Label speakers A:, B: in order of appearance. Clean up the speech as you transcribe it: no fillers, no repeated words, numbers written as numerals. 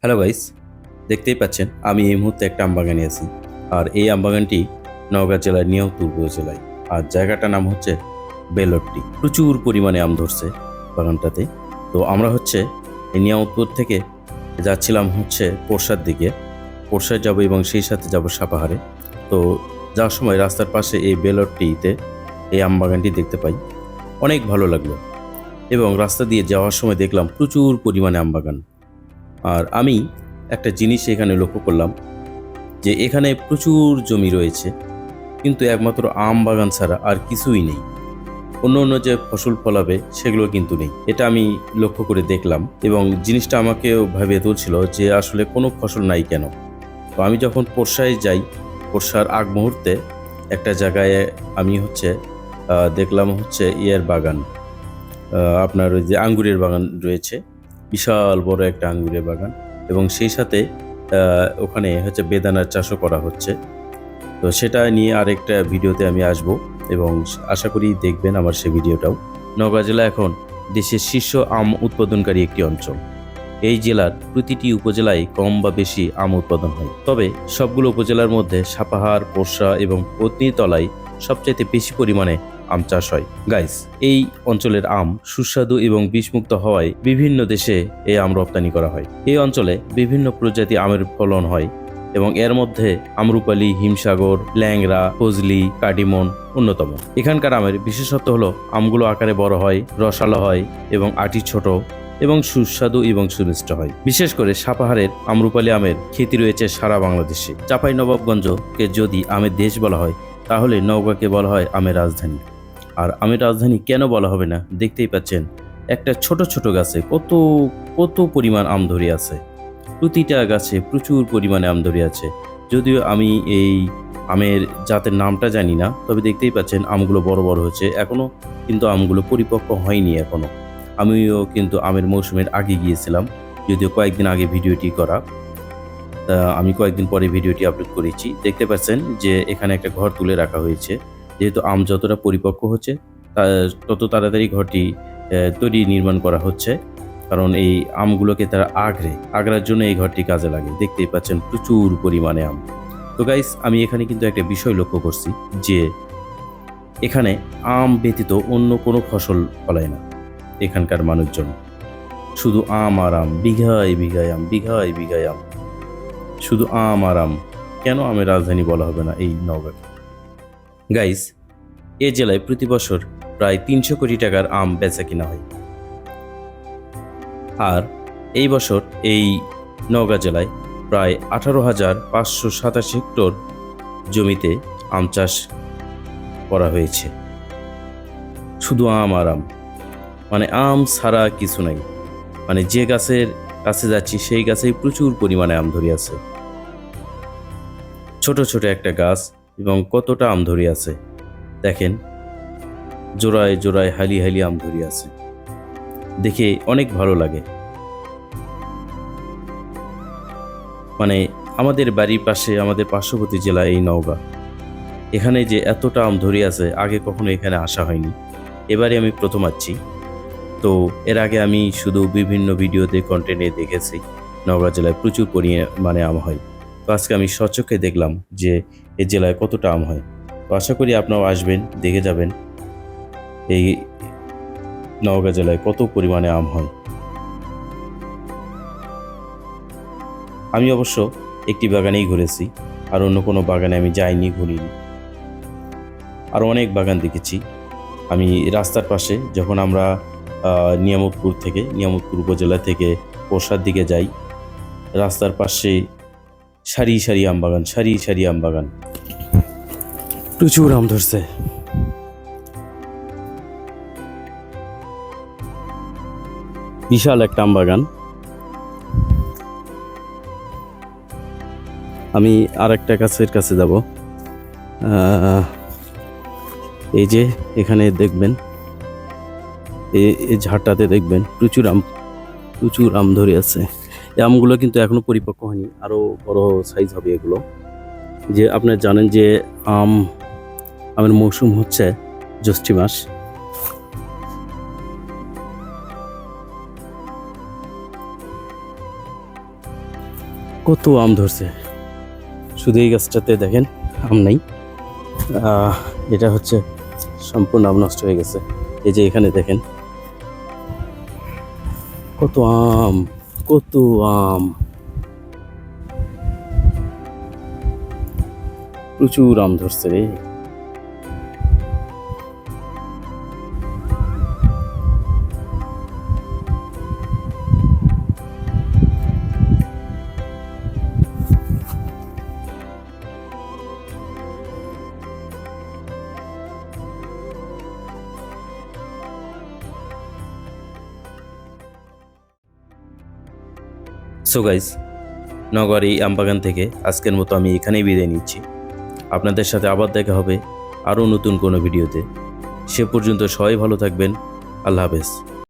A: Hello guys, দেখতেই পাচ্ছেন আমি এই মুহূর্তে একটা আমবাগানে আছি। আর এই আমবাগানটি নওগাঁ জেলার নিয়ামতপুর উপজেলায়। আর জায়গাটার নাম হচ্ছে বেলট্টি। প্রচুর পরিমাণে আম ধরছে বাগানটাতে। তো আমরা এই নিয়ামতপুর থেকে যাচ্ছিলাম পোরশার দিকে। পোরশায় যাব এবং সেই সাথে যাব সাপাহারে। তো যাওয়ার সময় রাস্তার পাশে এই বেলট্টিতে এই আমবাগানটি দেখতে পাই, অনেক ভালো লাগলো। এবং রাস্তা দিয়ে যাওয়ার সময় দেখলাম প্রচুর পরিমাণে আমবাগান। আর আমি একটা জিনিস এখানে লক্ষ্য করলাম যে এখানে প্রচুর জমি রয়েছে, কিন্তু একমাত্র আম বাগান ছাড়া আর কিছুই নেই। অন্য অন্য যে ফসল ফলাবে সেগুলো কিন্তু নেই। এটা আমি লক্ষ্য করে দেখলাম এবং জিনিসটা আমাকেও ভাবিয়ে তুলছিল যে আসলে কোনো ফসল নাই কেন। তো আমি যখন পোরশায় যাই, পোরশার আগ মুহূর্তে একটা জায়গায় আমি দেখলাম ইয়ের বাগান, আপনার ওই যে আঙ্গুরের বাগান রয়েছে, বিশাল বড় একটা আঙ্গুরের বাগান। এবং সেই সাথে ওখানে বেদানার চাষও করা হচ্ছে। তো সেটা নিয়ে আরেকটা ভিডিওতে আমি আসব এবং আশা করি দেখবেন আমার সেই ভিডিওটাও। নওগাঁ জেলা এখন দেশের শীর্ষ আম উৎপাদনকারী একটি অঞ্চল। এই জেলার প্রতিটি উপজেলায় কম বা বেশি আম উৎপাদন হয়, তবে সবগুলো উপজেলার মধ্যে সাপাহার, পোরশা এবং পত্নীতলায় সবচাইতে বেশি পরিমাণে আম চাষ হয়। গাইস, এই অঞ্চলের আম সুস্বাদু এবং বিষমুক্ত হওয়ায় বিভিন্ন দেশে এই আম রপ্তানি করা হয়। এই অঞ্চলে বিভিন্ন প্রজাতি আমের ফলন হয় এবং এর মধ্যে আম্রপালি, হিমসাগর, ল্যাংড়া, ফজলি, কাটিমন অন্যতম। এখানকার আমের বিশেষত্ব হলো আমগুলো আকারে বড় হয়, রসালো হয় এবং আটি ছোট এবং সুস্বাদু এবং সুমিষ্ট হয়। বিশেষ করে সাপাহারের আম্রপালি আমের খ্যাতি রয়েছে সারা বাংলাদেশে। চাঁপাইনবাবগঞ্জকে যদি আমের দেশ বলা হয়, তাহলে নওগাঁকে বলা হয় আমের রাজধানী। আর আমের রাজধানী কেন বলা হবে না, দেখতেই পাচ্ছেন একটা ছোট ছোট গাছে কত কত পরিমাণ আম ধরে আছে। প্রতিটা গাছে প্রচুর পরিমাণে আম ধরে আছে। যদিও আমি এই আমের জাতের নামটা জানি না, তবে দেখতেই পাচ্ছেন আমগুলো বড় বড় হচ্ছে এখনো, কিন্তু আমগুলো পরিপক্ক হয়নি এখনো। আমিও কিন্তু আমের মৌসুমের আগে গিয়েছিলাম, যদিও কয়েকদিন আগে ভিডিওটি করা। আমি কয়েকদিন পরে ভিডিওটি আপলোড করেছি। দেখতে পাচ্ছেন যে এখানে একটা ঘর তুলে রাখা হয়েছে, যেহেতু আম যতটা পরিপক্ক হচ্ছে তত তাড়াতাড়ি ঘরটি নির্মাণ করা হচ্ছে, কারণ এই আমগুলোকে তারা আগ্রার জন্য এই ঘরটি কাজে লাগে। দেখতেই পাচ্ছেন প্রচুর পরিমাণে আম। তো গাইস, আমি এখানে কিন্তু একটা বিষয় লক্ষ্য করছি যে এখানে আম ব্যতীত অন্য কোনো ফসল ফলায় না এখানকার মানুষজন। শুধু আম আর আম, বিঘায় বিঘায় আম, বিঘায় বিঘায় আম, শুধু আম আর আম। কেন আমের রাজধানী বলা হবে না এই নওগাঁকে? গাইস, এ জেলায় প্রতি বছর প্রায় 300 কোটি টাকার আম বেচা কিনা হয়। আর এই বছর এই নওগাঁ জেলায় প্রায় 18,587 হেক্টর জমিতে আম চাষ করা হয়েছে। শুধু আম আর আম, মানে আম ছাড়া কিছু নাই। মানে যে গাছের কাছে যাচ্ছি সেই গাছেই প্রচুর পরিমাণে আম ধরে আছে। ছোট ছোট একটা গাছ এবং কতটা আম ধরে আছে দেখেন, জোড়ায় জোড়ায় হালি হালি আম ধরে আছে, দেখে অনেক ভালো লাগে। মানে আমাদের বাড়ির পাশে, আমাদের পার্শ্ববর্তী জেলা এই নওগাঁ, এখানে যে এতটা আম ধরে আছে আগে কখনো এখানে আসা হয়নি। এবারে আমি প্রথম আসছি। তো এর আগে আমি শুধু বিভিন্ন ভিডিওতে কন্টেন্টে দেখেছি নওগাঁ জেলায় প্রচুর পরিমাণে আম হয়। তো আজকে আমি স্বচক্ষে দেখলাম যে এই জেলায় কতটা আম হয়। তো আশা করি আপনারাও আসবেন, দেখে যাবেন এই নওগাঁ জেলায় কত পরিমাণে আম হয়। আমি অবশ্য একটি বাগানেই ঘুরেছি, আর অন্য কোনো বাগানে আমি যাইনি, ঘুরিনি। আরও অনেক বাগান দেখেছি আমি রাস্তার পাশে। যখন আমরা নিয়ামতপুর উপজেলা থেকে পোরশার দিকে যাই, রাস্তার পাশে সারি সারি আম বাগান, সারি সারি আম বাগান, প্রচুর আম ধরছে। বিশাল একটা আম বাগান। আমি আর একটা গাছের কাছে যাব। এই যে এখানে দেখবেন, এই ঝাড়টাতে দেখবেন প্রচুর আম ধরে আছে। এই আমগুলো কিন্তু এখনো পরিপক্ক হয়নি, আরো বড় সাইজ হবে এগুলো। যে আপনারা জানেন যে আমের মৌসুম হচ্ছে জ্যৈষ্ঠ মাস। কত আম ধরছে, শুধু এই গাছটাতে দেখেন আম নাই। এটা হচ্ছে সম্পূর্ণ আম নষ্ট হয়ে গেছে। এই যে এখানে দেখেন কত আম, কত আম, প্রচুর আম ধরছে রে। সো গাইস, নগর এই আমবাগান থেকে আজকের মতো আমি এখানেই বিদায় নিচ্ছি। আপনাদের সাথে আবার দেখা হবে আরও নতুন কোনো ভিডিওতে। সে পর্যন্ত সবাই ভালো থাকবেন। আল্লাহ হাফেজ।